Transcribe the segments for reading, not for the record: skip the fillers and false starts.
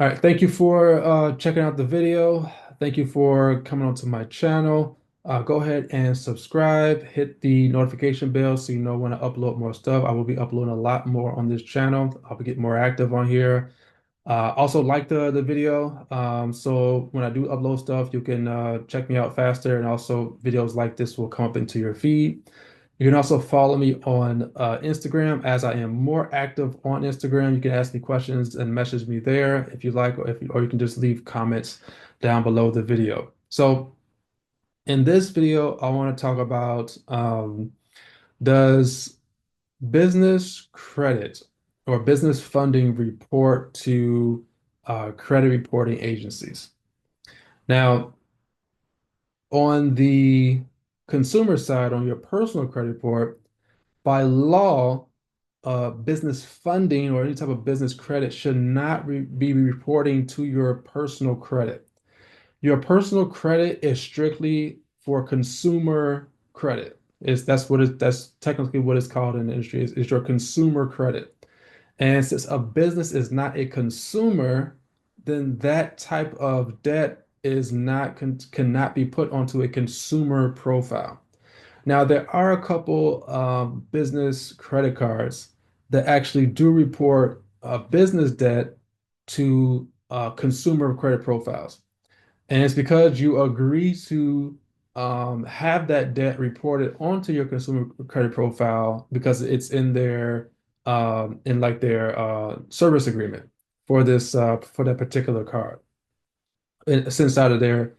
All right, thank you for checking out the video. Thank you for coming onto my channel. Go ahead and subscribe, hit the notification bell so you know when I upload more stuff. I will be uploading a lot more on this channel. I'll be getting more active on here. Also like the video. So when I do upload stuff, you can check me out faster, and also videos like this will come up into your feed. You can also follow me on Instagram as I am more active on Instagram. You can ask me questions and message me there if you like, or you can just leave comments down below the video. So in this video, I want to talk about does business credit or business funding report to credit reporting agencies? Now, on the consumer side, on your personal credit report, by law, business funding or any type of business credit should not be reporting to your personal credit. Your personal credit is strictly for consumer credit. That's technically what it's called in the industry is your consumer credit. And since a business is not a consumer, then that type of debt is not cannot be put onto a consumer profile. Now, there are a couple business credit cards that actually do report business debt to consumer credit profiles. And it's because you agree to have that debt reported onto your consumer credit profile because it's in their in like their service agreement for that particular card. It's inside of their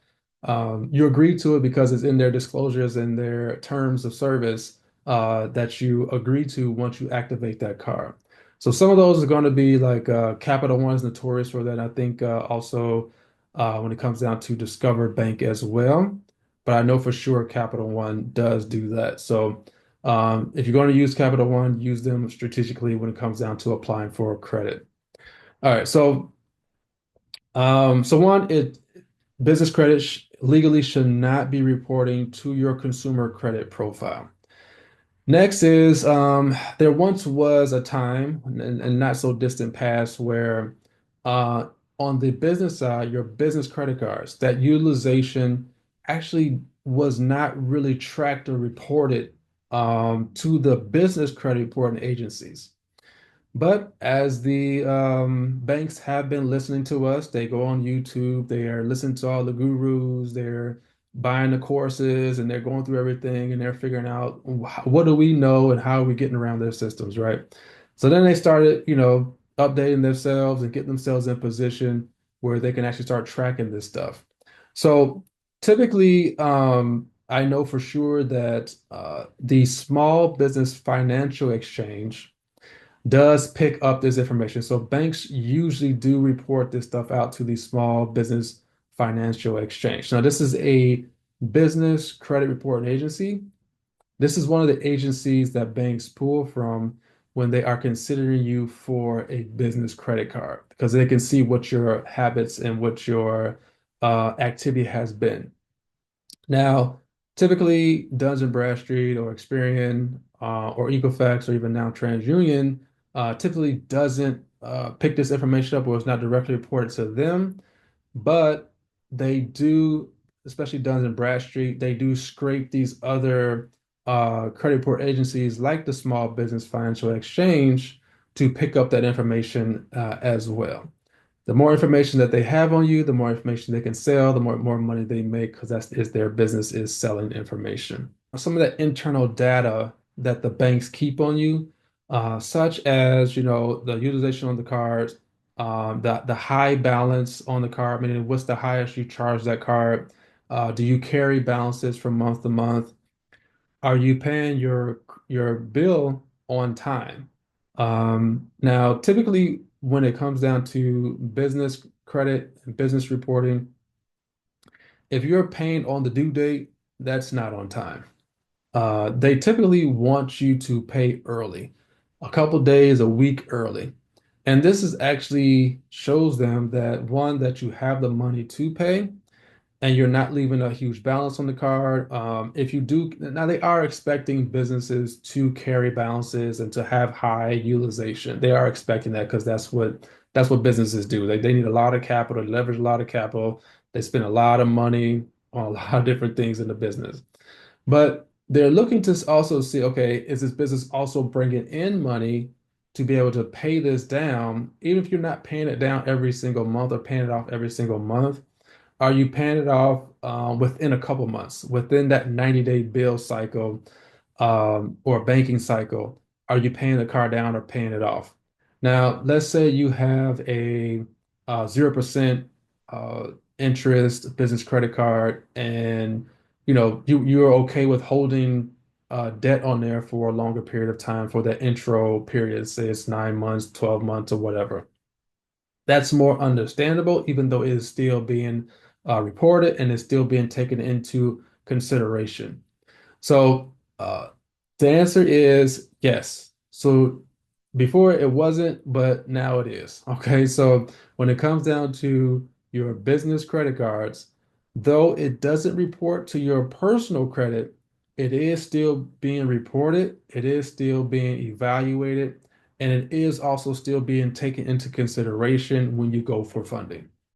you agree to it because it's in their disclosures and their terms of service that you agree to once you activate that card. So some of those are going to be like Capital One is notorious for that. I think also when it comes down to Discover Bank as well. But I know for sure Capital One does do that. So if you're going to use Capital One, use them strategically when it comes down to applying for credit. All right, so one, it business credit sh legally should not be reporting to your consumer credit profile. Next is there once was a time and not so distant past where uh, on the business side, your business credit cards, that utilization actually was not really tracked or reported to the business credit reporting agencies. But as the banks have been listening to us, they go on YouTube, they are listening to all the gurus, they're buying the courses, and they're going through everything, and they're figuring out what do we know and how are we getting around their systems, right? So then they started, updating themselves and getting themselves in position where they can actually start tracking this stuff. So typically, I know for sure that the Small Business Financial Exchange does pick up this information. So banks usually do report this stuff out to the Small Business Financial Exchange. Now, this is a business credit reporting agency. This is one of the agencies that banks pull from when they are considering you for a business credit card because they can see what your habits and what your activity has been. Now, typically, Duns& and Bradstreet or Experian or Equifax or even now TransUnion typically doesn't pick this information up or it's not directly reported to them, but they do, especially Duns& and Bradstreet, they do scrape these other credit report agencies like the Small Business Financial Exchange to pick up that information as well. The more information that they have on you, the more information they can sell, the more money they make because that's is their business is selling information. Some of the internal data that the banks keep on you, such as the utilization on the cards, the high balance on the card, meaning what's the highest you charge that card? Do you carry balances from month to month? Are you paying your bill on time? Now, typically, when it comes down to business credit and business reporting, if you're paying on the due date, that's not on time. They typically want you to pay early, a couple days, a week early. And this is actually shows them that one, that you have the money to pay, and you're not leaving a huge balance on the card. If you do, now they are expecting businesses to carry balances and to have high utilization. They are expecting that because That's what businesses do. They need a lot of capital, they leverage a lot of capital, they spend a lot of money on a lot of different things in the business. But they're looking to also see, okay, is this business also bringing in money to be able to pay this down, even if you're not paying it down every single month or paying it off every single month? Are you paying it off within a couple months, within that 90-day bill cycle or banking cycle? Are you paying the car down or paying it off? Now, let's say you have a 0% uh, interest business credit card, and you're okay with holding debt on there for a longer period of time for that intro period, say it's 9 months, 12 months, or whatever. That's more understandable, even though it is still being reported and is still being taken into consideration. So the answer is yes. So before it wasn't, but now it is. Okay. So when it comes down to your business credit cards, though it doesn't report to your personal credit, it is still being reported, it is still being evaluated, and it is also still being taken into consideration when you go for funding.